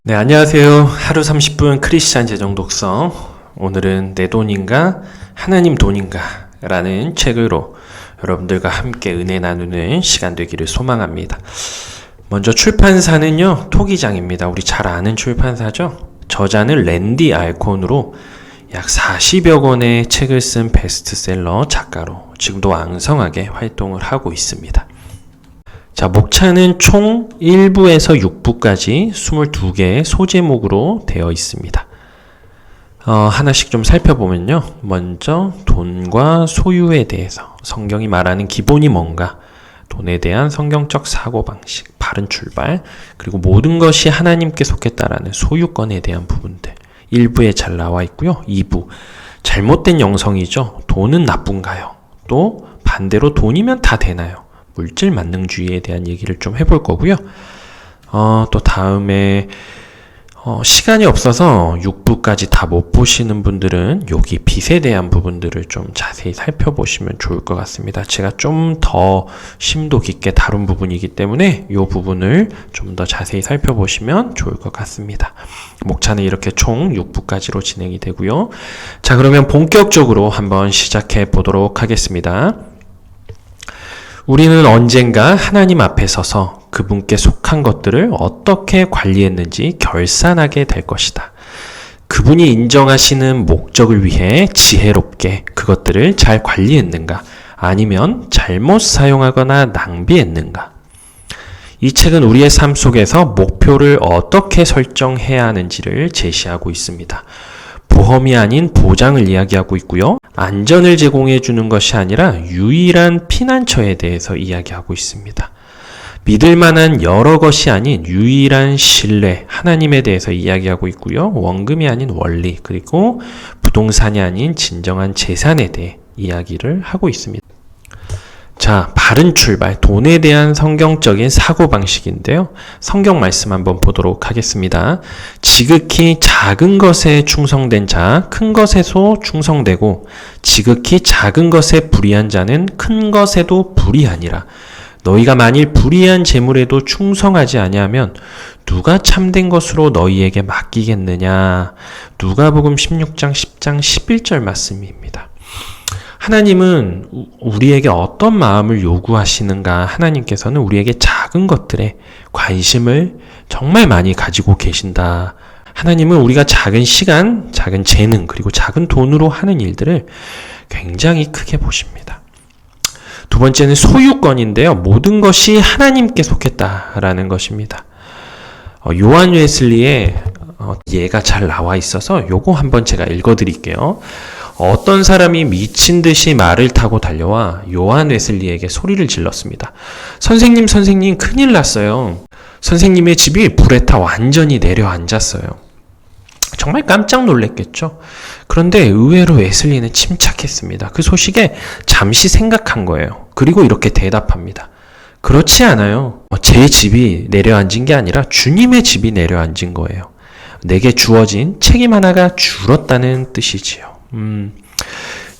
네, 안녕하세요. 하루 30분 크리스찬 재정 독서. 오늘은 내 돈인가 하나님 돈인가 라는 책으로 여러분들과 함께 은혜 나누는 시간 되기를 소망합니다. 먼저 출판사는요, 토기장입니다. 우리 잘 아는 출판사죠. 저자는 랜디 알콘으로 약 40여 권의 책을 쓴 베스트셀러 작가로 지금도 왕성하게 활동을 하고 있습니다. 자, 목차는 총 1부에서 6부까지 22개의 소제목으로 되어 있습니다. 하나씩 좀 살펴보면요. 먼저 돈과 소유에 대해서 성경이 말하는 기본이 뭔가, 돈에 대한 성경적 사고방식, 바른 출발, 그리고 모든 것이 하나님께 속했다라는 소유권에 대한 부분들 1부에 잘 나와 있고요. 2부, 잘못된 영성이죠. 돈은 나쁜가요? 또 반대로 돈이면 다 되나요? 물질 만능주의에 대한 얘기를 좀 해볼 거고요. 또 다음에 시간이 없어서 6부까지 다 못 보시는 분들은 여기 빚에 대한 부분들을 좀 자세히 살펴보시면 좋을 것 같습니다. 제가 좀 더 심도 깊게 다룬 부분이기 때문에 이 부분을 좀 더 자세히 살펴보시면 좋을 것 같습니다. 목차는 이렇게 총 6부까지로 진행이 되고요. 자, 그러면 본격적으로 한번 시작해 보도록 하겠습니다. 우리는 언젠가 하나님 앞에 서서 그분께 속한 것들을 어떻게 관리했는지 결산하게 될 것이다. 그분이 인정하시는 목적을 위해 지혜롭게 그것들을 잘 관리했는가, 아니면 잘못 사용하거나 낭비했는가. 이 책은 우리의 삶 속에서 목표를 어떻게 설정해야 하는지를 제시하고 있습니다. 보험이 아닌 보장을 이야기하고 있고요. 안전을 제공해 주는 것이 아니라 유일한 피난처에 대해서 이야기하고 있습니다. 믿을 만한 여러 것이 아닌 유일한 신뢰, 하나님에 대해서 이야기하고 있고요. 원금이 아닌 원리, 그리고 부동산이 아닌 진정한 재산에 대해 이야기를 하고 있습니다. 자, 바른 출발, 돈에 대한 성경적인 사고방식인데요. 성경 말씀 한번 보도록 하겠습니다. 지극히 작은 것에 충성된 자, 큰 것에도 충성되고, 지극히 작은 것에 불의한 자는 큰 것에도 불의하니라. 너희가 만일 불의한 재물에도 충성하지 아니하면 누가 참된 것으로 너희에게 맡기겠느냐. 누가복음 16장 10장 11절 말씀입니다. 하나님은 우리에게 어떤 마음을 요구하시는가? 하나님께서는 우리에게 작은 것들에 관심을 정말 많이 가지고 계신다. 하나님은 우리가 작은 시간, 작은 재능, 그리고 작은 돈으로 하는 일들을 굉장히 크게 보십니다. 두 번째는 소유권인데요. 모든 것이 하나님께 속했다라는 것입니다. 요한 웨슬리의 예가 잘 나와 있어서 요거 한번 제가 읽어드릴게요. 어떤 사람이 미친 듯이 말을 타고 달려와 요한 웨슬리에게 소리를 질렀습니다. 선생님, 큰일 났어요. 선생님의 집이 불에 타 완전히 내려앉았어요. 정말 깜짝 놀랐겠죠? 그런데 의외로 웨슬리는 침착했습니다. 그 소식에 잠시 생각한 거예요. 그리고 이렇게 대답합니다. 그렇지 않아요. 제 집이 내려앉은 게 아니라 주님의 집이 내려앉은 거예요. 내게 주어진 책임 하나가 줄었다는 뜻이지요.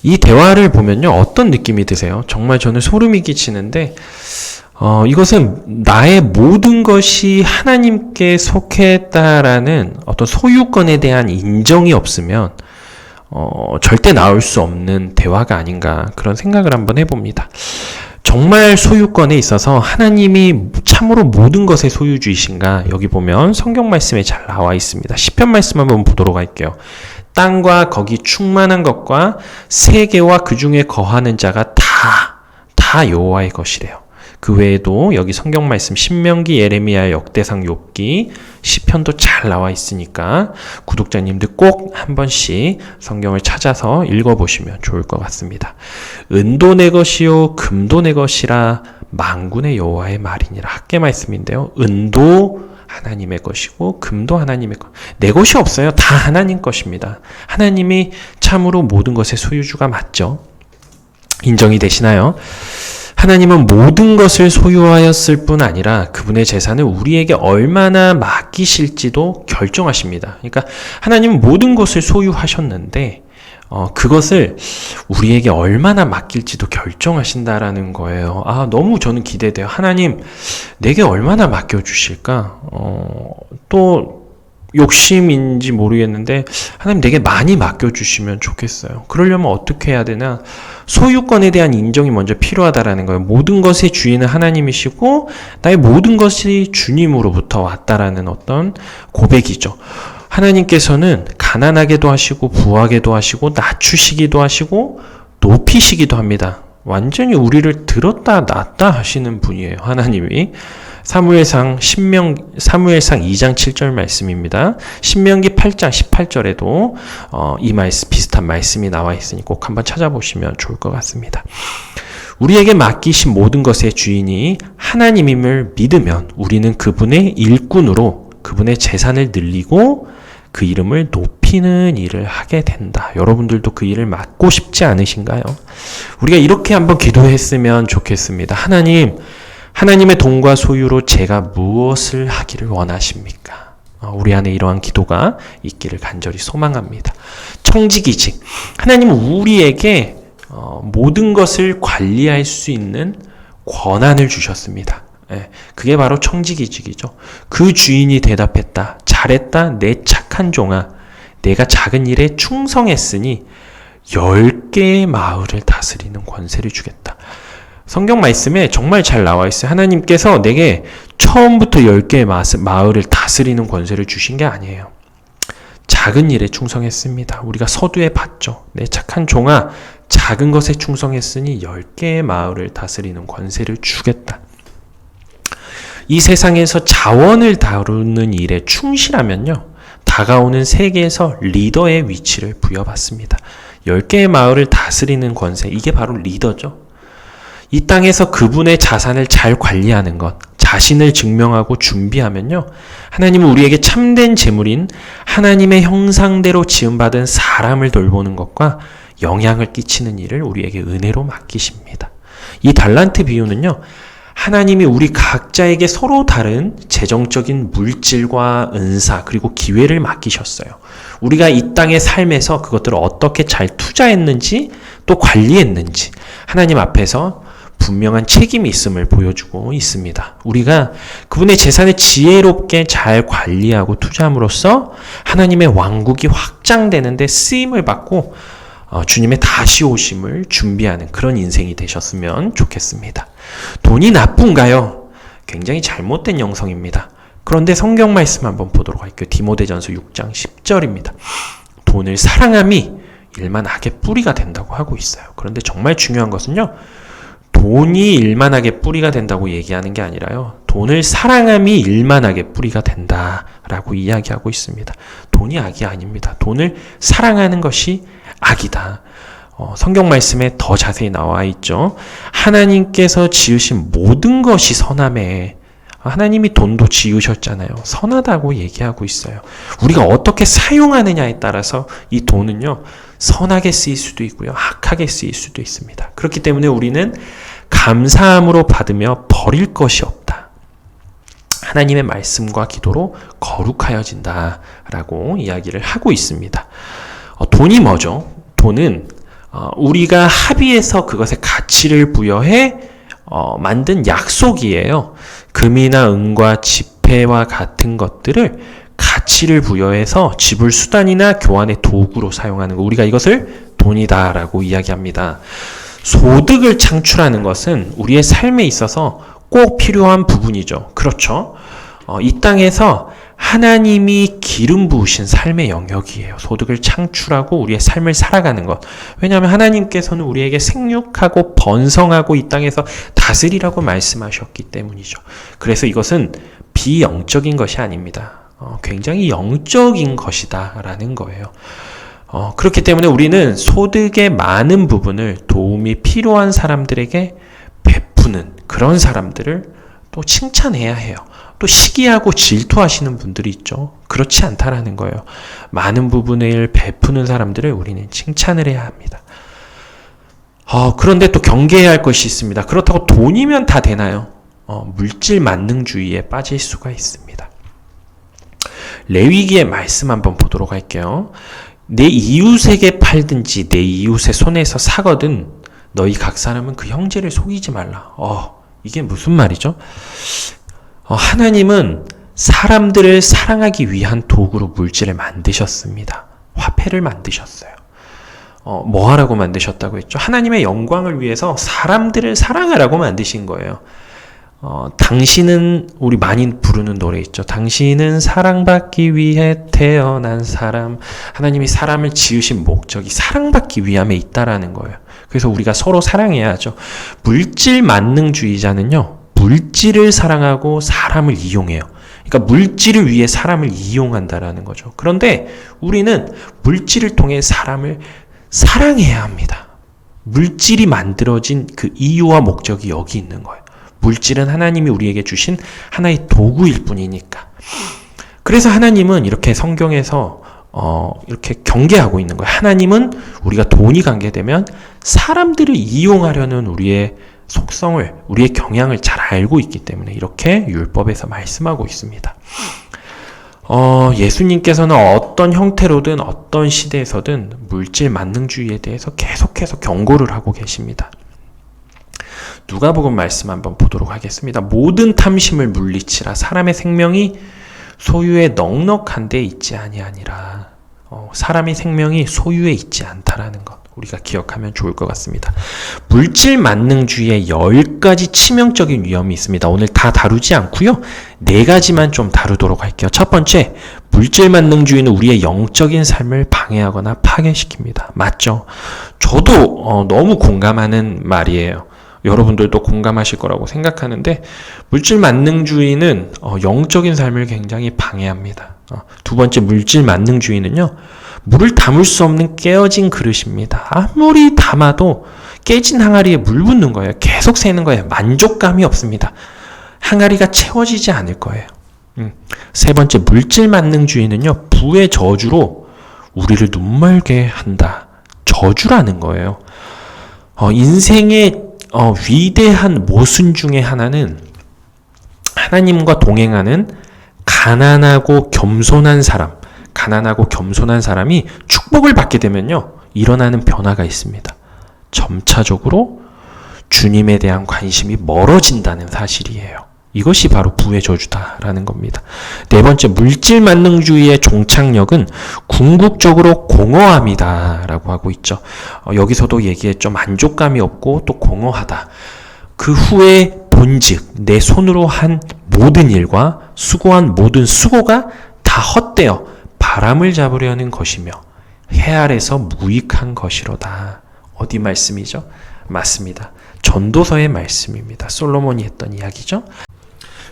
이 대화를 보면요, 어떤 느낌이 드세요? 정말 저는 소름이 끼치는데, 이것은 나의 모든 것이 하나님께 속했다라는 어떤 소유권에 대한 인정이 없으면, 절대 나올 수 없는 대화가 아닌가, 그런 생각을 한번 해봅니다. 정말 소유권에 있어서 하나님이 참으로 모든 것의 소유주이신가? 여기 보면 성경 말씀에 잘 나와 있습니다. 시편 말씀 한번 보도록 할게요. 땅과 거기 충만한 것과 세계와 그 중에 거하는 자가 다 여호와의 것이래요. 그 외에도 여기 성경 말씀 신명기, 예레미야, 역대상, 욥기, 시편도 잘 나와 있으니까 구독자님들 꼭 한 번씩 성경을 찾아서 읽어보시면 좋을 것 같습니다. 은도 내 것이요 금도 내 것이라 만군의 여호와의 말이니라. 학계 말씀인데요. 은도 하나님의 것이고 금도 하나님의 것. 내 것이 없어요. 다 하나님 것입니다. 하나님이 참으로 모든 것의 소유주가 맞죠? 인정이 되시나요? 하나님은 모든 것을 소유하였을 뿐 아니라 그분의 재산을 우리에게 얼마나 맡기실지도 결정하십니다. 그러니까 하나님은 모든 것을 소유하셨는데 그것을 우리에게 얼마나 맡길지도 결정하신다라는 거예요. 너무 저는 기대돼요. 하나님, 내게 얼마나 맡겨주실까? 또 욕심인지 모르겠는데 하나님 내게 많이 맡겨주시면 좋겠어요. 그러려면 어떻게 해야 되나? 소유권에 대한 인정이 먼저 필요하다라는 거예요. 모든 것의 주인은 하나님이시고 나의 모든 것이 주님으로부터 왔다라는 어떤 고백이죠. 하나님께서는 가난하게도 하시고 부하게도 하시고 낮추시기도 하시고 높이시기도 합니다. 완전히 우리를 들었다 놨다 하시는 분이에요. 하나님이. 사무엘상 2장 7절 말씀입니다. 신명기 8장 18절에도 이 비슷한 말씀이 나와 있으니 꼭 한번 찾아보시면 좋을 것 같습니다. 우리에게 맡기신 모든 것의 주인이 하나님임을 믿으면 우리는 그분의 일꾼으로 그분의 재산을 늘리고 그 이름을 높이는 일을 하게 된다. 여러분들도 그 일을 맡고 싶지 않으신가요? 우리가 이렇게 한번 기도했으면 좋겠습니다. 하나님의 돈과 소유로 제가 무엇을 하기를 원하십니까? 우리 안에 이러한 기도가 있기를 간절히 소망합니다. 청지기직. 하나님은 우리에게 모든 것을 관리할 수 있는 권한을 주셨습니다. 그게 바로 청지기직이죠. 그 주인이 대답했다. 잘했다. 내 착한 종아. 내가 작은 일에 충성했으니 10개의 마을을 다스리는 권세를 주겠다. 성경 말씀에 정말 잘 나와 있어요. 하나님께서 내게 처음부터 10개의 마을을 다스리는 권세를 주신 게 아니에요. 작은 일에 충성했습니다. 우리가 서두에 봤죠. 내 착한 종아, 작은 것에 충성했으니 10개의 마을을 다스리는 권세를 주겠다. 이 세상에서 자원을 다루는 일에 충실하면요, 다가오는 세계에서 리더의 위치를 부여받습니다. 10개의 마을을 다스리는 권세, 이게 바로 리더죠. 이 땅에서 그분의 자산을 잘 관리하는 것, 자신을 증명하고 준비하면요, 하나님은 우리에게 참된 재물인 하나님의 형상대로 지음받은 사람을 돌보는 것과 영향을 끼치는 일을 우리에게 은혜로 맡기십니다. 이 달란트 비유는요, 하나님이 우리 각자에게 서로 다른 재정적인 물질과 은사 그리고 기회를 맡기셨어요. 우리가 이 땅의 삶에서 그것들을 어떻게 잘 투자했는지 또 관리했는지 하나님 앞에서 분명한 책임이 있음을 보여주고 있습니다. 우리가 그분의 재산을 지혜롭게 잘 관리하고 투자함으로써 하나님의 왕국이 확장되는데 쓰임을 받고 주님의 다시 오심을 준비하는 그런 인생이 되셨으면 좋겠습니다. 돈이 나쁜가요? 굉장히 잘못된 영성입니다. 그런데 성경 말씀 한번 보도록 할게요. 디모데전서 6장 10절입니다. 돈을 사랑함이 일만 악의 뿌리가 된다고 하고 있어요. 그런데 정말 중요한 것은요, 돈이 일만하게 뿌리가 된다고 얘기하는 게 아니라요, 돈을 사랑함이 일만하게 뿌리가 된다라고 이야기하고 있습니다. 돈이 악이 아닙니다. 돈을 사랑하는 것이 악이다. 성경 말씀에 더 자세히 나와 있죠. 하나님께서 지으신 모든 것이 선함에, 하나님이 돈도 지으셨잖아요. 선하다고 얘기하고 있어요. 우리가 어떻게 사용하느냐에 따라서 이 돈은요, 선하게 쓰일 수도 있고요, 악하게 쓰일 수도 있습니다. 그렇기 때문에 우리는 감사함으로 받으며 버릴 것이 없다. 하나님의 말씀과 기도로 거룩하여진다라고 이야기를 하고 있습니다. 돈이 뭐죠? 돈은 우리가 합의해서 그것에 가치를 부여해 만든 약속이에요. 금이나 은과 지폐와 같은 것들을 가치를 부여해서 지불 수단이나 교환의 도구로 사용하는 거, 우리가 이것을 돈이다라고 이야기합니다. 소득을 창출하는 것은 우리의 삶에 있어서 꼭 필요한 부분이죠. 그렇죠? 이 땅에서 하나님이 기름 부으신 삶의 영역이에요. 소득을 창출하고 우리의 삶을 살아가는 것. 왜냐하면 하나님께서는 우리에게 생육하고 번성하고 이 땅에서 다스리라고 말씀하셨기 때문이죠. 그래서 이것은 비영적인 것이 아닙니다. 굉장히 영적인 것이다 라는 거예요. 그렇기 때문에 우리는 소득의 많은 부분을 도움이 필요한 사람들에게 베푸는 그런 사람들을 또 칭찬해야 해요. 또 시기하고 질투하시는 분들이 있죠. 그렇지 않다라는 거예요. 많은 부분을 베푸는 사람들을 우리는 칭찬을 해야 합니다. 그런데 또 경계해야 할 것이 있습니다. 그렇다고 돈이면 다 되나요? 물질 만능주의에 빠질 수가 있습니다. 레위기의 말씀 한번 보도록 할게요. 내 이웃에게 팔든지 내 이웃의 손에서 사거든 너희 각 사람은 그 형제를 속이지 말라. 이게 무슨 말이죠? 하나님은 사람들을 사랑하기 위한 도구로 물질을 만드셨습니다. 화폐를 만드셨어요. 뭐 하라고 만드셨다고 했죠? 하나님의 영광을 위해서 사람들을 사랑하라고 만드신 거예요. 당신은, 우리 많이 부르는 노래 있죠. 당신은 사랑받기 위해 태어난 사람. 하나님이 사람을 지으신 목적이 사랑받기 위함에 있다라는 거예요. 그래서 우리가 서로 사랑해야 하죠. 물질 만능주의자는요, 물질을 사랑하고 사람을 이용해요. 그러니까 물질을 위해 사람을 이용한다라는 거죠. 그런데 우리는 물질을 통해 사람을 사랑해야 합니다. 물질이 만들어진 그 이유와 목적이 여기 있는 거예요. 물질은 하나님이 우리에게 주신 하나의 도구일 뿐이니까. 그래서 하나님은 이렇게 성경에서 이렇게 경계하고 있는 거예요. 하나님은 우리가 돈이 관계되면 사람들을 이용하려는 우리의 속성을, 우리의 경향을 잘 알고 있기 때문에 이렇게 율법에서 말씀하고 있습니다. 예수님께서는 어떤 형태로든 어떤 시대에서든 물질 만능주의에 대해서 계속해서 경고를 하고 계십니다. 누가복음 말씀 한번 보도록 하겠습니다. 모든 탐심을 물리치라. 사람의 생명이 소유에 넉넉한 데 있지 아니하니라. 사람의 생명이 소유에 있지 않다라는 것 우리가 기억하면 좋을 것 같습니다. 물질 만능주의의 10가지 치명적인 위험이 있습니다. 오늘 다 다루지 않고요. 4가지만 좀 다루도록 할게요. 첫 번째, 물질 만능주의는 우리의 영적인 삶을 방해하거나 파괴시킵니다. 맞죠? 저도 너무 공감하는 말이에요. 여러분들도 공감하실 거라고 생각하는데, 물질 만능주의는 영적인 삶을 굉장히 방해합니다. 두 번째, 물질 만능주의는요, 물을 담을 수 없는 깨어진 그릇입니다. 아무리 담아도 깨진 항아리에 물 붓는 거예요. 계속 새는 거예요. 만족감이 없습니다. 항아리가 채워지지 않을 거예요. 세 번째, 물질 만능주의는요, 부의 저주로 우리를 눈멀게 한다. 저주라는 거예요. 인생의 위대한 모순 중에 하나는 하나님과 동행하는 가난하고 겸손한 사람이 축복을 받게 되면요, 일어나는 변화가 있습니다. 점차적으로 주님에 대한 관심이 멀어진다는 사실이에요. 이것이 바로 부의 저주다라는 겁니다. 네 번째, 물질 만능주의의 종착역은 궁극적으로 공허함이다라고 하고 있죠. 여기서도 얘기했죠. 만족감이 없고 또 공허하다. 그 후에 본즉 내 손으로 한 모든 일과 수고한 모든 수고가 다 헛되어 바람을 잡으려는 것이며 해 아래서 무익한 것이로다. 어디 말씀이죠? 맞습니다. 전도서의 말씀입니다. 솔로몬이 했던 이야기죠.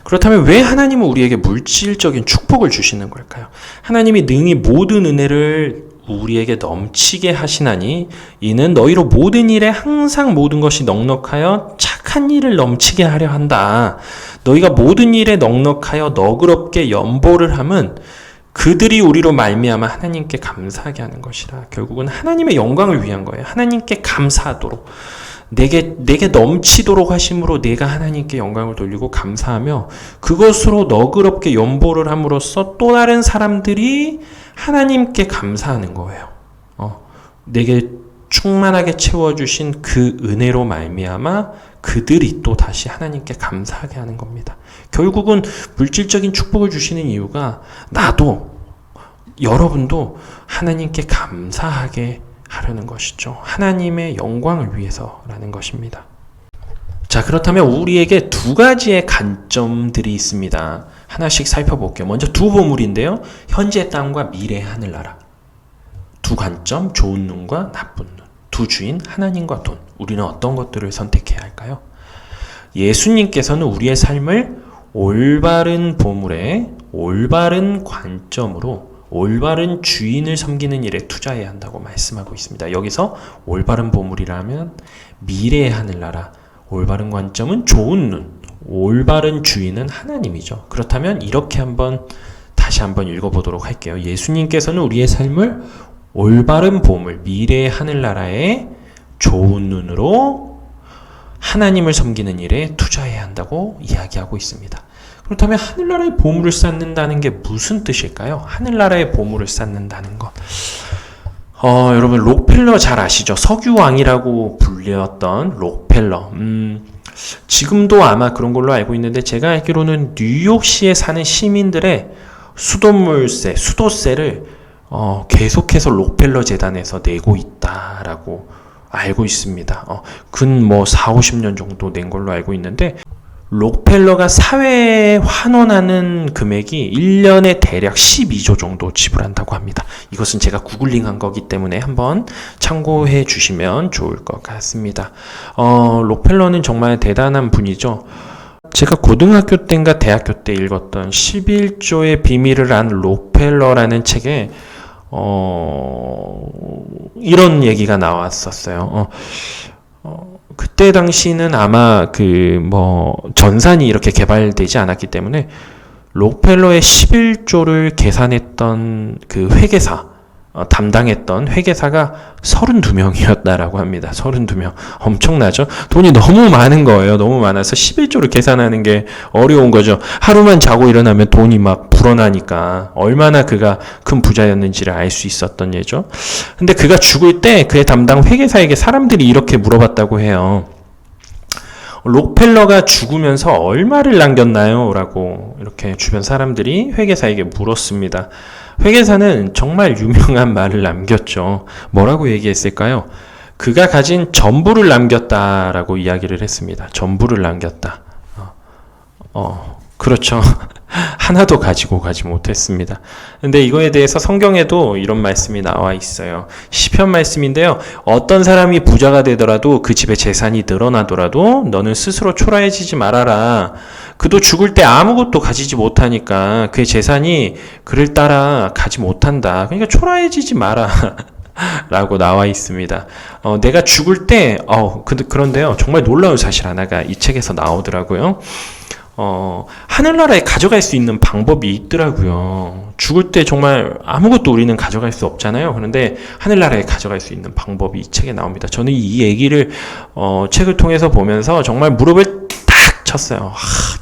그렇다면 왜 하나님은 우리에게 물질적인 축복을 주시는 걸까요? 하나님이 능히 모든 은혜를 우리에게 넘치게 하시나니 이는 너희로 모든 일에 항상 모든 것이 넉넉하여 착한 일을 넘치게 하려 한다. 너희가 모든 일에 넉넉하여 너그럽게 연보를 함은 그들이 우리로 말미암아 하나님께 감사하게 하는 것이라. 결국은 하나님의 영광을 위한 거예요. 하나님께 감사하도록. 내게 넘치도록 하심으로 내가 하나님께 영광을 돌리고 감사하며 그것으로 너그럽게 연보를 함으로써 또 다른 사람들이 하나님께 감사하는 거예요. 내게 충만하게 채워주신 그 은혜로 말미암아 그들이 또 다시 하나님께 감사하게 하는 겁니다. 결국은 물질적인 축복을 주시는 이유가 나도 여러분도 하나님께 감사하게 하려는 것이죠. 하나님의 영광을 위해서라는 것입니다. 자, 그렇다면 우리에게 2가지의 관점들이 있습니다. 하나씩 살펴볼게요. 먼저 두 보물인데요. 현재 땅과 미래의 하늘나라. 두 관점, 좋은 눈과 나쁜 눈. 두 주인, 하나님과 돈. 우리는 어떤 것들을 선택해야 할까요? 예수님께서는 우리의 삶을 올바른 보물에 올바른 관점으로 올바른 주인을 섬기는 일에 투자해야 한다고 말씀하고 있습니다. 여기서 올바른 보물이라면 미래의 하늘나라, 올바른 관점은 좋은 눈, 올바른 주인은 하나님이죠. 그렇다면 이렇게 다시 한번 읽어보도록 할게요. 예수님께서는 우리의 삶을 올바른 보물, 미래의 하늘나라에 좋은 눈으로 하나님을 섬기는 일에 투자해야 한다고 이야기하고 있습니다. 그렇다면 하늘나라의 보물을 쌓는다는 게 무슨 뜻일까요? 하늘나라의 보물을 쌓는다는 것. 여러분 록펠러 잘 아시죠? 석유왕이라고 불렸던 록펠러. 지금도 아마 그런 걸로 알고 있는데 제가 알기로는 뉴욕시에 사는 시민들의 수돗물세, 수도세를 계속해서 록펠러 재단에서 내고 있다라고 알고 있습니다. 근 4, 50년 정도 낸 걸로 알고 있는데 록펠러가 사회에 환원하는 금액이 1년에 대략 12조 정도 지불한다고 합니다. 이것은 제가 구글링한 거기 때문에 한번 참고해 주시면 좋을 것 같습니다. 록펠러는 정말 대단한 분이죠. 제가 고등학교 때인가 대학교 때 읽었던 11조의 비밀을 안 록펠러라는 책에 이런 얘기가 나왔었어요. 그때 당시는 아마 전산이 이렇게 개발되지 않았기 때문에 록펠러의 11조를 계산했던 그 회계사, 담당했던 회계사가 32명이었다라고 합니다. 32명. 엄청나죠? 돈이 너무 많은 거예요. 너무 많아서 11조를 계산하는 게 어려운 거죠. 하루만 자고 일어나면 돈이 막 불어나니까 얼마나 그가 큰 부자였는지를 알 수 있었던 예죠. 근데 그가 죽을 때 그의 담당 회계사에게 사람들이 이렇게 물어봤다고 해요. 록펠러가 죽으면서 얼마를 남겼나요? 라고 이렇게 주변 사람들이 회계사에게 물었습니다. 회계사는 정말 유명한 말을 남겼죠. 뭐라고 얘기했을까요? 그가 가진 전부를 남겼다라고 이야기를 했습니다. 전부를 남겼다. 그렇죠. 하나도 가지고 가지 못했습니다. 근데 이거에 대해서 성경에도 이런 말씀이 나와 있어요. 시편 말씀인데요. 어떤 사람이 부자가 되더라도 그 집에 재산이 늘어나더라도 너는 스스로 초라해지지 말아라. 그도 죽을 때 아무것도 가지지 못하니까 그의 재산이 그를 따라 가지 못한다. 그러니까 초라해지지 마라. 라고 나와 있습니다. 내가 죽을 때, 그런데요. 정말 놀라운 사실 하나가 이 책에서 나오더라고요. 하늘나라에 가져갈 수 있는 방법이 있더라고요. 죽을 때 정말 아무것도 우리는 가져갈 수 없잖아요. 그런데 하늘나라에 가져갈 수 있는 방법이 이 책에 나옵니다. 저는 이 얘기를 책을 통해서 보면서 정말 무릎을 탁 쳤어요.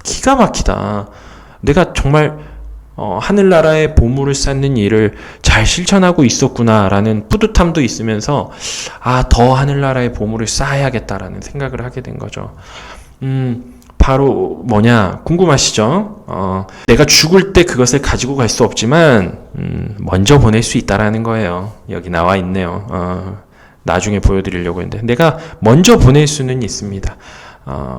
기가 막히다. 내가 정말 하늘나라의 보물을 쌓는 일을 잘 실천하고 있었구나라는 뿌듯함도 있으면서 더 하늘나라의 보물을 쌓아야겠다라는 생각을 하게 된 거죠. 바로 뭐냐 궁금하시죠? 내가 죽을 때 그것을 가지고 갈 수 없지만 먼저 보낼 수 있다라는 거예요. 여기 나와 있네요. 나중에 보여드리려고 했는데 내가 먼저 보낼 수는 있습니다.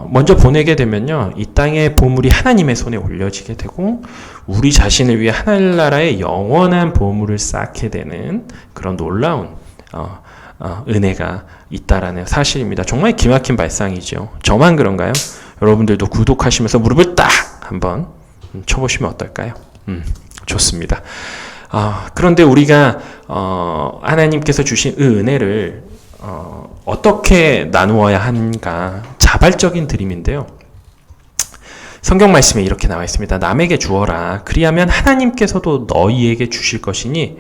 먼저 보내게 되면요, 이 땅의 보물이 하나님의 손에 올려지게 되고 우리 자신을 위해 하늘나라의 영원한 보물을 쌓게 되는 그런 놀라운 은혜가 있다라는 사실입니다. 정말 기막힌 발상이죠. 저만 그런가요? 여러분들도 구독하시면서 무릎을 딱 한번 쳐보시면 어떨까요? 좋습니다. 그런데 우리가 하나님께서 주신 은혜를 어떻게 나누어야 하는가, 자발적인 드림인데요. 성경 말씀에 이렇게 나와 있습니다. 남에게 주어라. 그리하면 하나님께서도 너희에게 주실 것이니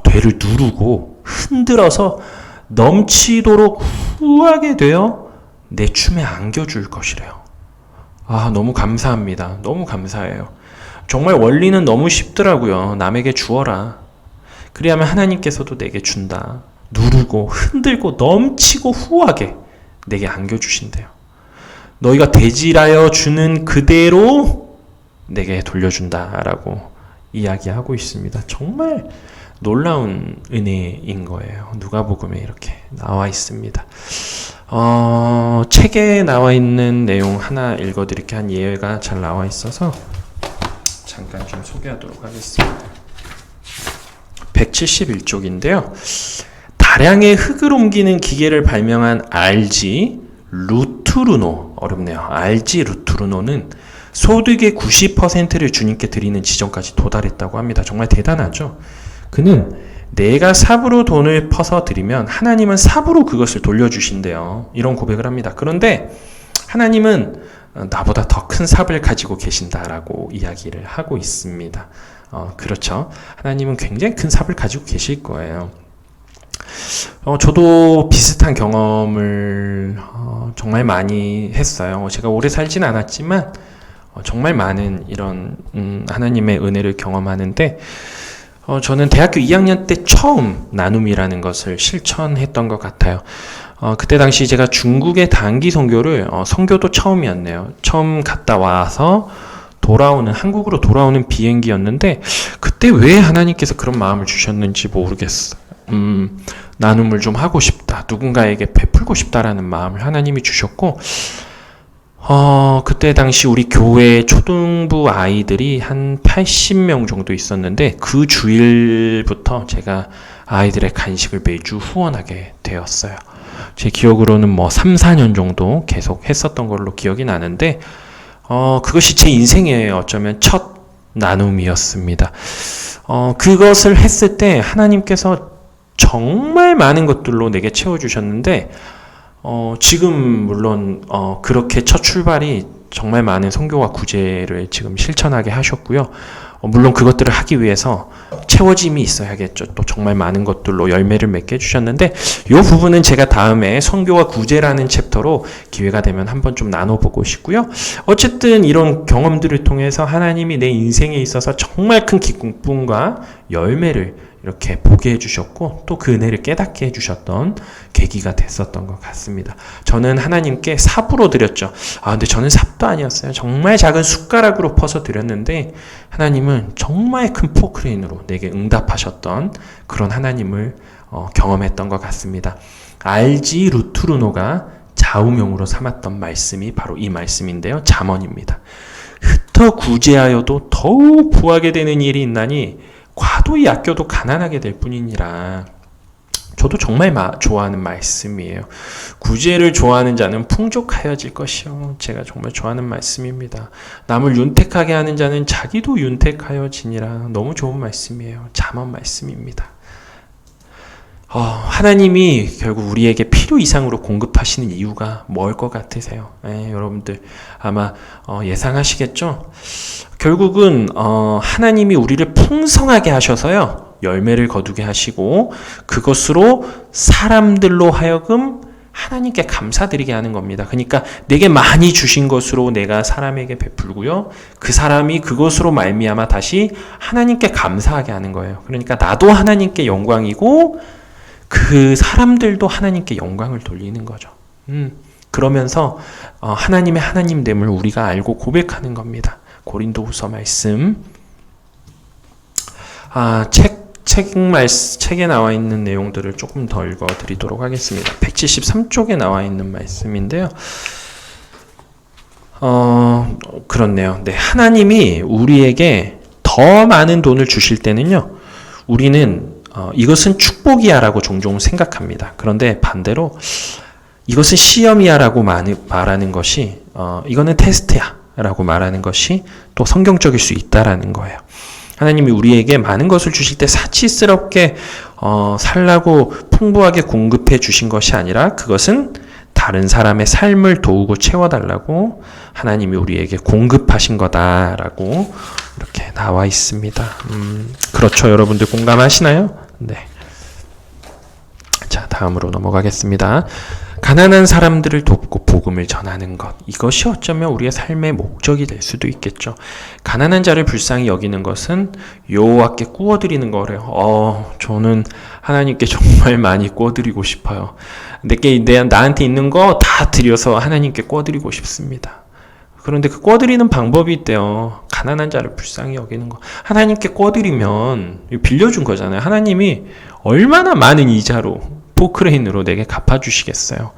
되를 누르고 흔들어서 넘치도록 후하게 되어 내 춤에 안겨줄 것이래요. 너무 감사합니다. 너무 감사해요. 정말 원리는 너무 쉽더라고요. 남에게 주어라. 그리하면 하나님께서도 내게 준다. 누르고 흔들고 넘치고 후하게 내게 안겨주신대요. 너희가 대질하여 주는 그대로 내게 돌려준다라고 이야기하고 있습니다. 정말 놀라운 은혜인 거예요. 누가복음에 이렇게 나와 있습니다. 책에 나와 있는 내용 하나 읽어드릴게요. 한 예가 잘 나와 있어서 잠깐 좀 소개하도록 하겠습니다. 171쪽인데요. 다량의 흙을 옮기는 기계를 발명한 RG 루투르노, 어렵네요. RG 루투르노는 소득의 90%를 주님께 드리는 지점까지 도달했다고 합니다. 정말 대단하죠? 그는 내가 삽으로 돈을 퍼서 드리면 하나님은 삽으로 그것을 돌려주신대요. 이런 고백을 합니다. 그런데 하나님은 나보다 더 큰 삽을 가지고 계신다라고 이야기를 하고 있습니다. 그렇죠. 하나님은 굉장히 큰 삽을 가지고 계실 거예요. 저도 비슷한 경험을 정말 많이 했어요. 제가 오래 살진 않았지만 정말 많은 이런 하나님의 은혜를 경험하는데 저는 대학교 2학년 때 처음 나눔이라는 것을 실천했던 것 같아요. 그때 당시 제가 중국의 단기 선교를, 선교도 처음이었네요. 처음 갔다 와서 한국으로 돌아오는 비행기였는데, 그때 왜 하나님께서 그런 마음을 주셨는지 모르겠어요. 나눔을 좀 하고 싶다. 누군가에게 베풀고 싶다라는 마음을 하나님이 주셨고, 그때 당시 우리 교회 초등부 아이들이 한 80명 정도 있었는데, 그 주일부터 제가 아이들의 간식을 매주 후원하게 되었어요. 제 기억으로는 3, 4년 정도 계속 했었던 걸로 기억이 나는데, 그것이 제 인생의 어쩌면 첫 나눔이었습니다. 그것을 했을 때 하나님께서 정말 많은 것들로 내게 채워주셨는데, 지금 물론 그렇게 첫 출발이 정말 많은 선교와 구제를 지금 실천하게 하셨고요. 물론 그것들을 하기 위해서 채워짐이 있어야겠죠. 또 정말 많은 것들로 열매를 맺게 해주셨는데, 이 부분은 제가 다음에 선교와 구제라는 챕터로 기회가 되면 한번 좀 나눠보고 싶고요. 어쨌든 이런 경험들을 통해서 하나님이 내 인생에 있어서 정말 큰 기쁨과 열매를 이렇게 보게 해주셨고, 또 그 은혜를 깨닫게 해주셨던 계기가 됐었던 것 같습니다. 저는 하나님께 삽으로 드렸죠. 근데 저는 삽도 아니었어요. 정말 작은 숟가락으로 퍼서 드렸는데, 하나님은 정말 큰 포크레인으로 내게 응답하셨던 그런 하나님을 경험했던 것 같습니다. 알지 루투르노가 좌우명으로 삼았던 말씀이 바로 이 말씀인데요. 잠언입니다. 흩어 구제하여도 더욱 부하게 되는 일이 있나니 과도히 아껴도 가난하게 될 뿐이니라. 저도 정말 좋아하는 말씀이에요. 구제를 좋아하는 자는 풍족하여질 것이요. 제가 정말 좋아하는 말씀입니다. 남을 윤택하게 하는 자는 자기도 윤택하여지니라. 너무 좋은 말씀이에요. 잠언 말씀입니다. 하나님이 결국 우리에게 필요 이상으로 공급하시는 이유가 뭘 것 같으세요? 여러분들 아마 예상하시겠죠? 결국은 하나님이 우리를 풍성하게 하셔서요, 열매를 거두게 하시고 그것으로 사람들로 하여금 하나님께 감사드리게 하는 겁니다. 그러니까 내게 많이 주신 것으로 내가 사람에게 베풀고요, 그 사람이 그것으로 말미암아 다시 하나님께 감사하게 하는 거예요. 그러니까 나도 하나님께 영광이고 그 사람들도 하나님께 영광을 돌리는 거죠. 그러면서 하나님의 하나님됨을 우리가 알고 고백하는 겁니다. 고린도후서 말씀, 책에 나와 있는 내용들을 조금 더 읽어드리도록 하겠습니다. 173쪽에 나와 있는 말씀인데요. 그렇네요. 네, 하나님이 우리에게 더 많은 돈을 주실 때는요, 우리는 이것은 축복이야 라고 종종 생각합니다. 그런데 반대로 이것은 시험이야 라고 말하는 것이, 이거는 테스트야 라고 말하는 것이 또 성경적일 수 있다라는 거예요. 하나님이 우리에게 많은 것을 주실 때 사치스럽게 살라고 풍부하게 공급해 주신 것이 아니라, 그것은 다른 사람의 삶을 도우고 채워달라고 하나님이 우리에게 공급하신 거다라고 이렇게 나와 있습니다. 그렇죠. 여러분들 공감하시나요? 네. 자, 다음으로 넘어가겠습니다. 가난한 사람들을 돕고 복음을 전하는 것, 이것이 어쩌면 우리의 삶의 목적이 될 수도 있겠죠. 가난한 자를 불쌍히 여기는 것은 여호와께 구워드리는 거래요. 저는 하나님께 정말 많이 구워드리고 싶어요. 나한테 있는 거 다 드려서 하나님께 구워드리고 싶습니다. 그런데 그 구워드리는 방법이 있대요. 가난한 자를 불쌍히 여기는 거. 하나님께 구워드리면 빌려준 거잖아요. 하나님이 얼마나 많은 이자로, 포크레인으로 내게 갚아주시겠어요.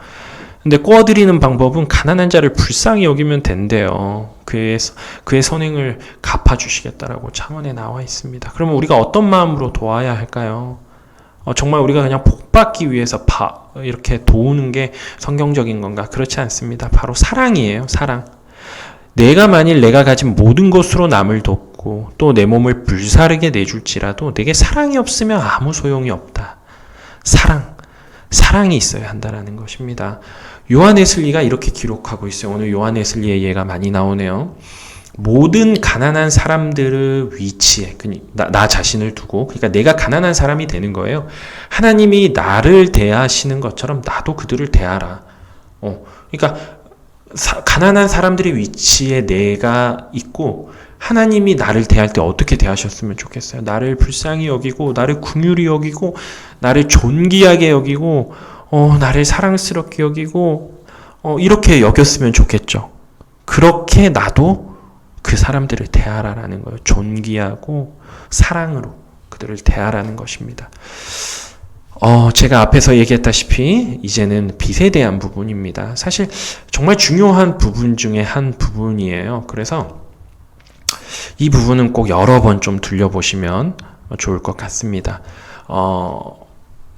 근데 구워드리는 방법은 가난한 자를 불쌍히 여기면 된대요. 그의 선행을 갚아주시겠다라고 잠언에 나와 있습니다. 그러면 우리가 어떤 마음으로 도와야 할까요? 정말 우리가 그냥 복 받기 위해서 이렇게 도우는 게 성경적인 건가? 그렇지 않습니다. 바로 사랑이에요. 사랑. 내가 가진 모든 것으로 남을 돕고 또 내 몸을 불사르게 내줄지라도 내게 사랑이 없으면 아무 소용이 없다. 사랑이 있어야 한다는 것입니다. 요한 웨슬리가 이렇게 기록하고 있어요. 오늘 요한 웨슬리의 예가 많이 나오네요. 모든 가난한 사람들의 위치에, 나 자신을 두고, 그러니까 내가 가난한 사람이 되는 거예요. 하나님이 나를 대하시는 것처럼 나도 그들을 대하라. 그러니까 가난한 사람들의 위치에 내가 있고, 하나님이 나를 대할 때 어떻게 대하셨으면 좋겠어요? 나를 불쌍히 여기고, 나를 긍휼히 여기고, 나를 존귀하게 여기고, 나를 사랑스럽게 여기고 이렇게 여겼으면 좋겠죠. 그렇게 나도 그 사람들을 대하라라는 거예요. 존귀하고 사랑으로 그들을 대하라는 것입니다. 제가 앞에서 얘기했다시피 이제는 빚에 대한 부분입니다. 사실 정말 중요한 부분 중에 한 부분이에요. 그래서 이 부분은 꼭 여러 번 좀 들려보시면 좋을 것 같습니다.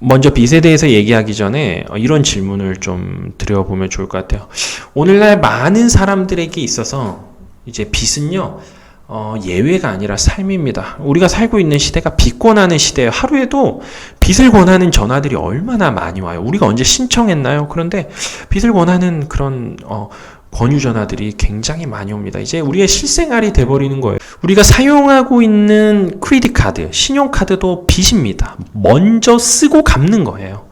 먼저 빚에 대해서 얘기하기 전에 이런 질문을 좀 드려보면 좋을 것 같아요. 오늘날 많은 사람들에게 있어서 이제 빚은요, 예외가 아니라 삶입니다. 우리가 살고 있는 시대가 빚 권하는 시대예요. 하루에도 빚을 권하는 전화들이 얼마나 많이 와요. 우리가 언제 신청했나요? 그런데 빚을 권하는 그런 권유 전화들이 굉장히 많이 옵니다. 이제 우리의 실생활이 돼버리는 거예요. 우리가 사용하고 있는 크레딧 카드, 신용카드도 빚입니다. 먼저 쓰고 갚는 거예요.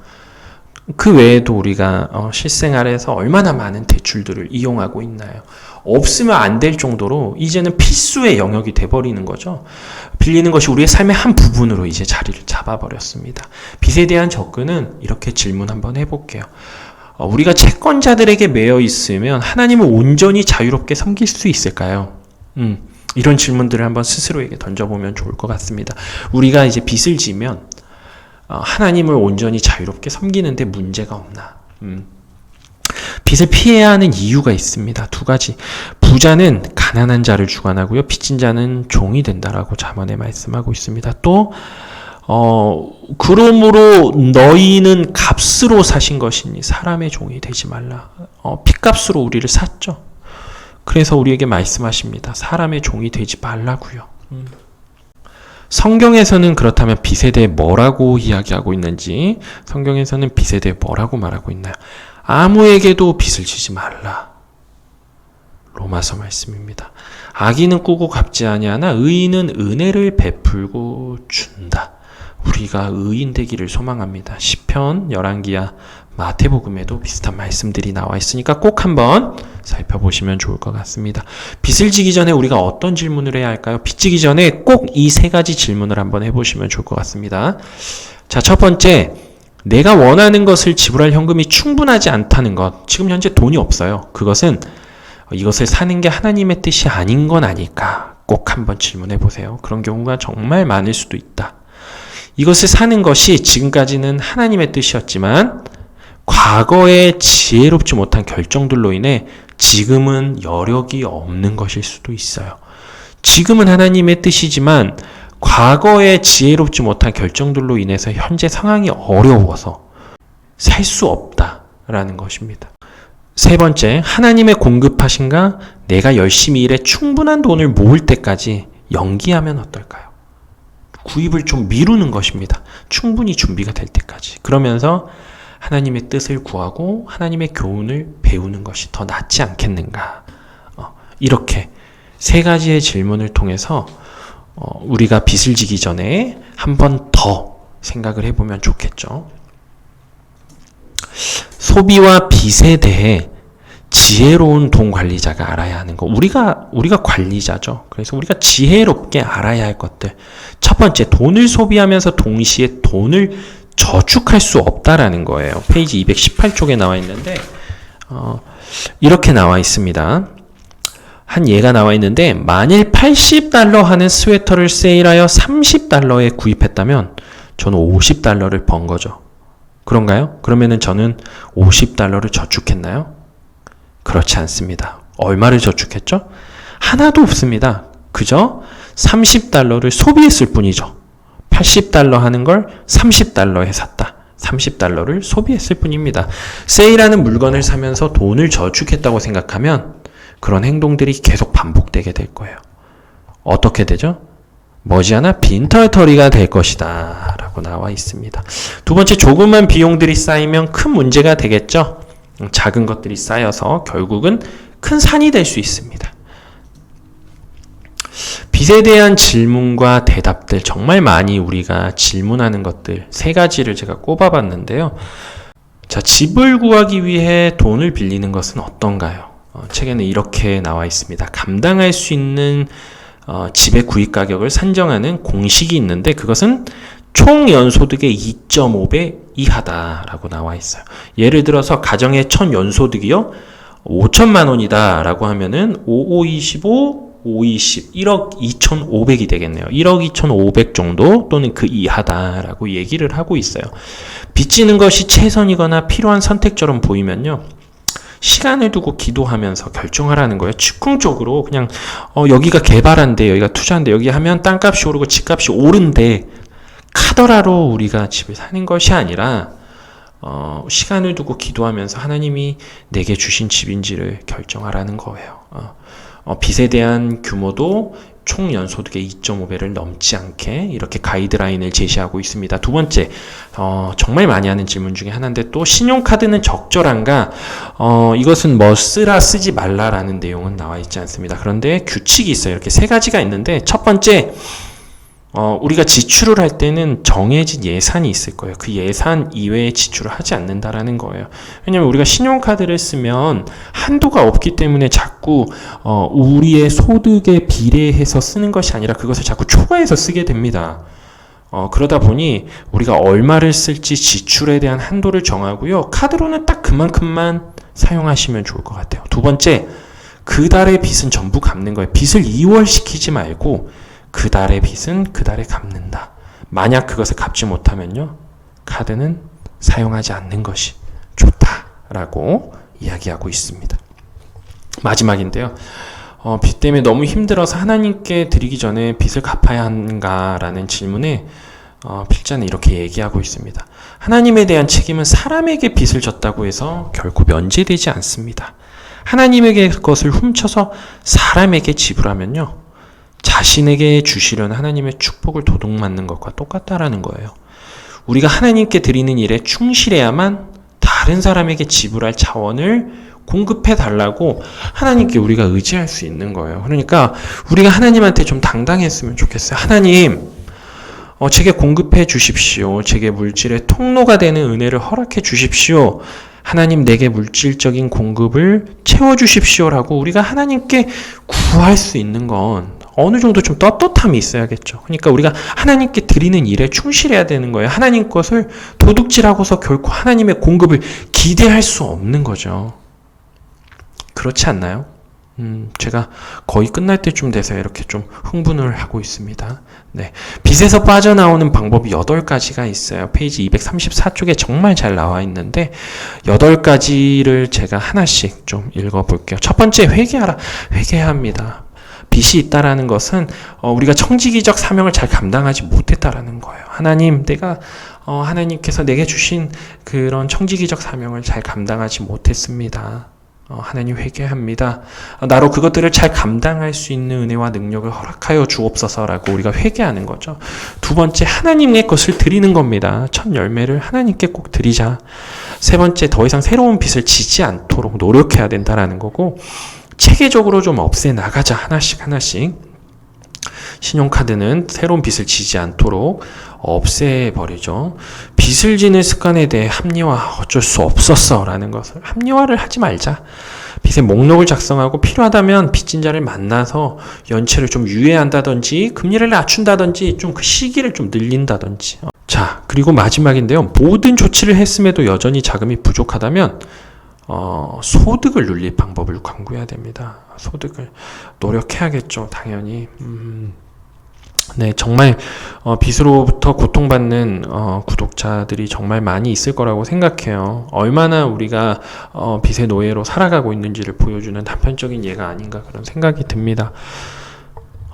그 외에도 우리가 실생활에서 얼마나 많은 대출들을 이용하고 있나요? 없으면 안 될 정도로 이제는 필수의 영역이 돼버리는 거죠. 빌리는 것이 우리의 삶의 한 부분으로 이제 자리를 잡아버렸습니다. 빚에 대한 접근은 이렇게 질문 한번 해볼게요. 우리가 채권자들에게 매여 있으면 하나님을 온전히 자유롭게 섬길 수 있을까요? 이런 질문들을 한번 스스로에게 던져보면 좋을 것 같습니다. 우리가 이제 빚을 지면 하나님을 온전히 자유롭게 섬기는데 문제가 없나? 빚을 피해야 하는 이유가 있습니다. 두 가지. 부자는 가난한 자를 주관하고요. 빚진 자는 종이 된다라고 잠언에 말씀하고 있습니다. 또 그러므로 너희는 값으로 사신 것이니 사람의 종이 되지 말라. 핏값으로 우리를 샀죠. 그래서 우리에게 말씀하십니다. 사람의 종이 되지 말라고요. 성경에서는 그렇다면 빚에 대해 뭐라고 이야기하고 있는지, 성경에서는 빚에 대해 뭐라고 말하고 있나요? 아무에게도 빚을 지지 말라. 로마서 말씀입니다. 악인은 꾸고 갚지 아니하나 의인은 은혜를 베풀고 준다. 우리가 의인 되기를 소망합니다. 시편, 열왕기야, 마태복음에도 비슷한 말씀들이 나와 있으니까 꼭 한번 살펴보시면 좋을 것 같습니다. 빚을 지기 전에 우리가 어떤 질문을 해야 할까요? 빚 지기 전에 꼭 이 세 가지 질문을 한번 해보시면 좋을 것 같습니다. 자, 첫 번째, 내가 원하는 것을 지불할 현금이 충분하지 않다는 것. 지금 현재 돈이 없어요. 그것은 이것을 사는 게 하나님의 뜻이 아닌 건 아닐까? 꼭 한번 질문해 보세요. 그런 경우가 정말 많을 수도 있다. 이것을 사는 것이 지금까지는 하나님의 뜻이었지만 과거에 지혜롭지 못한 결정들로 인해 지금은 여력이 없는 것일 수도 있어요. 지금은 하나님의 뜻이지만 과거에 지혜롭지 못한 결정들로 인해서 현재 상황이 어려워서 살 수 없다라는 것입니다. 세 번째, 하나님의 공급하신가 내가 열심히 일해 충분한 돈을 모을 때까지 연기하면 어떨까요? 구입을 좀 미루는 것입니다. 충분히 준비가 될 때까지. 그러면서 하나님의 뜻을 구하고 하나님의 교훈을 배우는 것이 더 낫지 않겠는가. 이렇게 세 가지의 질문을 통해서 우리가 빚을 지기 전에 한 번 더 생각을 해보면 좋겠죠. 소비와 빚에 대해 지혜로운 돈 관리자가 알아야 하는 거. 우리가 관리자죠. 그래서 우리가 지혜롭게 알아야 할 것들. 첫 번째, 돈을 소비하면서 동시에 돈을 저축할 수 없다라는 거예요. 페이지 218쪽에 나와 있는데 이렇게 나와 있습니다. 한 예가 나와 있는데 만일 $80 하는 스웨터를 세일하여 $30에 구입했다면 저는 $50를 번 거죠. 그런가요? 그러면은 저는 $50를 저축했나요? 그렇지 않습니다. 얼마를 저축했죠? 하나도 없습니다. 그저 $30를 소비했을 뿐이죠. $80 하는 걸 $30에 샀다. $30를 소비했을 뿐입니다. 세일하는 물건을 사면서 돈을 저축했다고 생각하면 그런 행동들이 계속 반복되게 될 거예요. 어떻게 되죠? 머지않아 빈털터리가 될 것이다 라고 나와 있습니다. 두 번째, 조그만 비용들이 쌓이면 큰 문제가 되겠죠. 작은 것들이 쌓여서 결국은 큰 산이 될 수 있습니다. 빚에 대한 질문과 대답들, 정말 많이 우리가 질문하는 것들 세 가지를 제가 꼽아봤는데요. 자, 집을 구하기 위해 돈을 빌리는 것은 어떤가요? 책에는 이렇게 나와 있습니다. 감당할 수 있는 집의 구입 가격을 산정하는 공식이 있는데 그것은 총 연소득의 2.5배 이하다라고 나와 있어요. 예를 들어서 가정의 첫 연소득이요 5천만 원이다 라고 하면은 5525 520 1억 2,500이 되겠네요. 1억 2,500 정도 또는 그 이하다라고 얘기를 하고 있어요. 빚지는 것이 최선이거나 필요한 선택처럼 보이면요. 시간을 두고 기도하면서 결정하라는 거예요. 즉흥적으로 그냥 여기가 개발한대, 여기가 투자한대, 여기 하면 땅값이 오르고 집값이 오른대 카더라로 우리가 집을 사는 것이 아니라 시간을 두고 기도하면서 하나님이 내게 주신 집인지를 결정하라는 거예요. 빚에 대한 규모도 총 연소득의 2.5배를 넘지 않게 이렇게 가이드라인을 제시하고 있습니다. 두 번째, 정말 많이 하는 질문 중에 하나인데 또 신용카드는 적절한가? 이것은 뭐 쓰라 쓰지 말라라는 내용은 나와 있지 않습니다. 그런데 규칙이 있어요. 이렇게 세 가지가 있는데 첫 번째, 우리가 지출을 할 때는 정해진 예산이 있을 거예요. 그 예산 이외에 지출을 하지 않는다라는 거예요. 왜냐면 우리가 신용카드를 쓰면 한도가 없기 때문에 자꾸 우리의 소득에 비례해서 쓰는 것이 아니라 그것을 자꾸 초과해서 쓰게 됩니다. 그러다 보니 우리가 얼마를 쓸지 지출에 대한 한도를 정하고요. 카드로는 딱 그만큼만 사용하시면 좋을 것 같아요. 두 번째, 그 달의 빚은 전부 갚는 거예요. 빚을 이월시키지 말고 그 달의 빚은 그 달에 갚는다. 만약 그것을 갚지 못하면요, 카드는 사용하지 않는 것이 좋다라고 이야기하고 있습니다. 마지막인데요. 빚 때문에 너무 힘들어서 하나님께 드리기 전에 빚을 갚아야 하는가라는 질문에 필자는 이렇게 얘기하고 있습니다. 하나님에 대한 책임은 사람에게 빚을 졌다고 해서 결코 면제되지 않습니다. 하나님에게 것을 훔쳐서 사람에게 지불하면요, 자신에게 주시려는 하나님의 축복을 도둑맞는 것과 똑같다라는 거예요. 우리가 하나님께 드리는 일에 충실해야만 다른 사람에게 지불할 자원을 공급해 달라고 하나님께 우리가 의지할 수 있는 거예요. 그러니까 우리가 하나님한테 좀 당당했으면 좋겠어요. 하나님, 제게 공급해 주십시오. 제게 물질의 통로가 되는 은혜를 허락해 주십시오. 하나님, 내게 물질적인 공급을 채워주십시오라고 우리가 하나님께 구할 수 있는 건 어느 정도 좀 떳떳함이 있어야겠죠. 그러니까 우리가 하나님께 드리는 일에 충실해야 되는 거예요. 하나님 것을 도둑질하고서 결코 하나님의 공급을 기대할 수 없는 거죠. 그렇지 않나요? 제가 거의 끝날 때쯤 돼서 이렇게 좀 흥분을 하고 있습니다. 네. 빚에서 빠져나오는 방법이 8가지가 있어요. 페이지 234쪽에 정말 잘 나와 있는데 8가지를 제가 하나씩 좀 읽어볼게요. 첫 번째, 회개하라. 회개해야 합니다. 빚이 있다라는 것은 우리가 청지기적 사명을 잘 감당하지 못했다라는 거예요. 하나님, 내가 하나님께서 내게 주신 그런 청지기적 사명을 잘 감당하지 못했습니다. 하나님, 회개합니다. 나로 그것들을 잘 감당할 수 있는 은혜와 능력을 허락하여 주옵소서라고 우리가 회개하는 거죠. 두 번째, 하나님의 것을 드리는 겁니다. 첫 열매를 하나님께 꼭 드리자. 세 번째, 더 이상 새로운 빚을 지지 않도록 노력해야 된다라는 거고, 체계적으로 좀 없애 나가자. 하나씩 신용카드는 새로운 빚을 지지 않도록 없애버리죠. 빚을 지는 습관에 대해 합리화, 어쩔 수 없었어 라는 것을 합리화를 하지 말자. 빚의 목록을 작성하고 필요하다면 빚진 자를 만나서 연체를 좀 유예한다든지 금리를 낮춘다든지 좀 그 시기를 좀 늘린다든지. 자, 그리고 마지막인데요. 모든 조치를 했음에도 여전히 자금이 부족하다면 소득을 늘릴 방법을 강구해야 됩니다. 소득을 노력해야겠죠, 당연히. 네, 정말 빚으로부터 고통받는 구독자들이 정말 많이 있을 거라고 생각해요. 얼마나 우리가 빚의 노예로 살아가고 있는지를 보여주는 단편적인 예가 아닌가 그런 생각이 듭니다.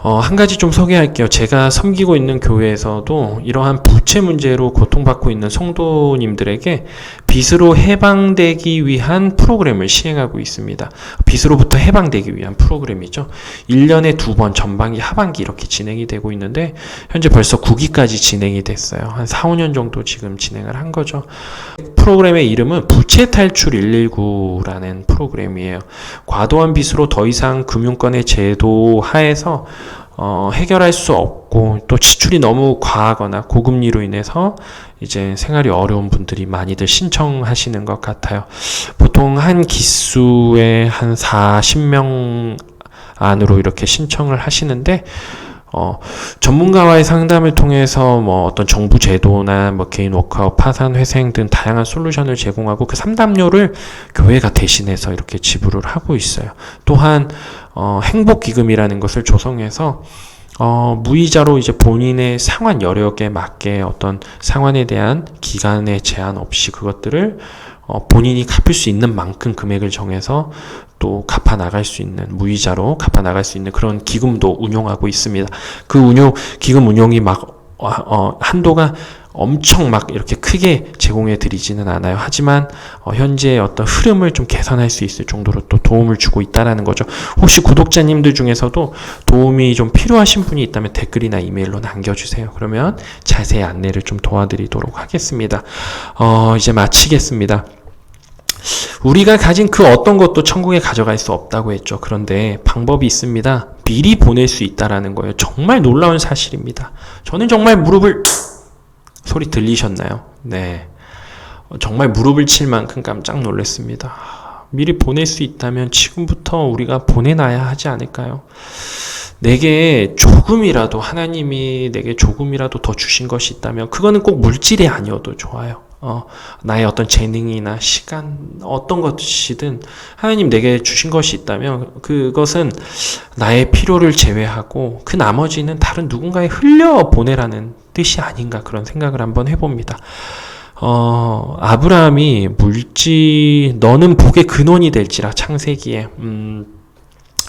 한 가지 좀 소개할게요. 제가 섬기고 있는 교회에서도 이러한 부채 문제로 고통받고 있는 성도님들에게 빚으로 해방되기 위한 프로그램을 시행하고 있습니다. 빚으로부터 해방되기 위한 프로그램이죠. 1년에 2번 전반기, 하반기 이렇게 진행이 되고 있는데 현재 벌써 9기까지 진행이 됐어요. 한 4, 5년 정도 지금 진행을 한 거죠. 프로그램의 이름은 부채 탈출 119라는 프로그램이에요. 과도한 빚으로 더 이상 금융권의 제도 하에서 해결할 수 없고 또 지출이 너무 과하거나 고금리로 인해서 이제 생활이 어려운 분들이 많이들 신청하시는 것 같아요. 보통 한 기수에 한 40명 안으로 이렇게 신청을 하시는데 전문가와의 상담을 통해서 뭐 어떤 정부 제도나 뭐 개인 워크아웃 파산 회생 등 다양한 솔루션을 제공하고 그 상담료를 교회가 대신해서 이렇게 지불을 하고 있어요. 또한 행복기금이라는 것을 조성해서 무이자로 이제 본인의 상환 여력에 맞게 어떤 상환에 대한 기간의 제한 없이 그것들을 본인이 갚을 수 있는 만큼 금액을 정해서 또 갚아 나갈 수 있는, 무이자로 갚아 나갈 수 있는 그런 기금도 운용하고 있습니다. 그 기금 운용이 막 한도가 엄청 막 이렇게 크게 제공해 드리지는 않아요. 하지만 현재 어떤 흐름을 좀 개선할 수 있을 정도로 또 도움을 주고 있다라는 거죠. 혹시 구독자님들 중에서도 도움이 좀 필요하신 분이 있다면 댓글이나 이메일로 남겨주세요. 그러면 자세히 안내를 좀 도와드리도록 하겠습니다. 이제 마치겠습니다. 우리가 가진 그 어떤 것도 천국에 가져갈 수 없다고 했죠. 그런데 방법이 있습니다. 미리 보낼 수 있다라는 거예요. 정말 놀라운 사실입니다. 저는 정말 소리 들리셨나요? 네. 정말 무릎을 칠 만큼 깜짝 놀랐습니다. 미리 보낼 수 있다면 지금부터 우리가 보내놔야 하지 않을까요? 내게 조금이라도, 하나님이 내게 조금이라도 더 주신 것이 있다면 그거는 꼭 물질이 아니어도 좋아요. 나의 어떤 재능이나 시간, 어떤 것이든 하나님 내게 주신 것이 있다면 그것은 나의 필요를 제외하고 그 나머지는 다른 누군가에 흘려보내라는 뜻이 아닌가, 그런 생각을 한번 해봅니다. 아브라함이 너는 복의 근원이 될지라, 창세기에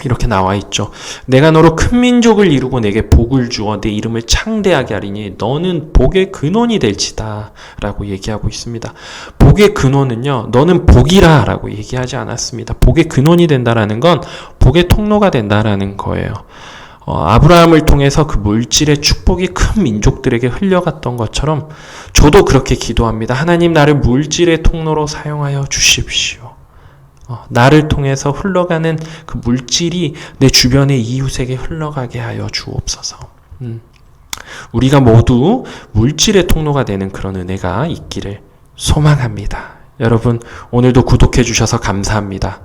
이렇게 나와 있죠. 내가 너로 큰 민족을 이루고 내게 복을 주어 내 이름을 창대하게 하리니 너는 복의 근원이 될지다 라고 얘기하고 있습니다. 복의 근원은요, 너는 복이라 라고 얘기하지 않았습니다. 복의 근원이 된다라는 건 복의 통로가 된다라는 거예요. 아브라함을 통해서 그 물질의 축복이 큰 민족들에게 흘려갔던 것처럼 저도 그렇게 기도합니다. 하나님, 나를 물질의 통로로 사용하여 주십시오. 나를 통해서 흘러가는 그 물질이 내 주변의 이웃에게 흘러가게 하여 주옵소서. 우리가 모두 물질의 통로가 되는 그런 은혜가 있기를 소망합니다. 여러분, 오늘도 구독해 주셔서 감사합니다.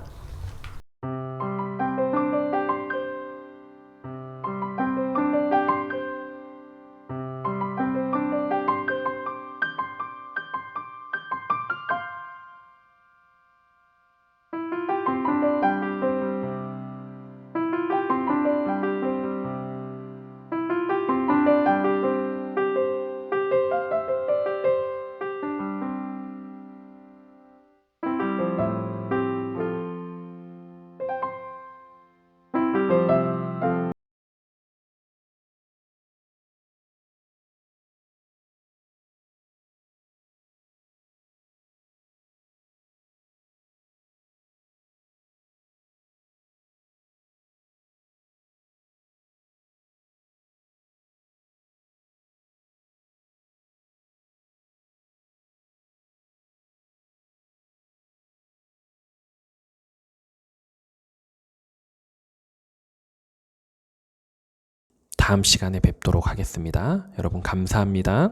다음 시간에 뵙도록 하겠습니다. 여러분 감사합니다.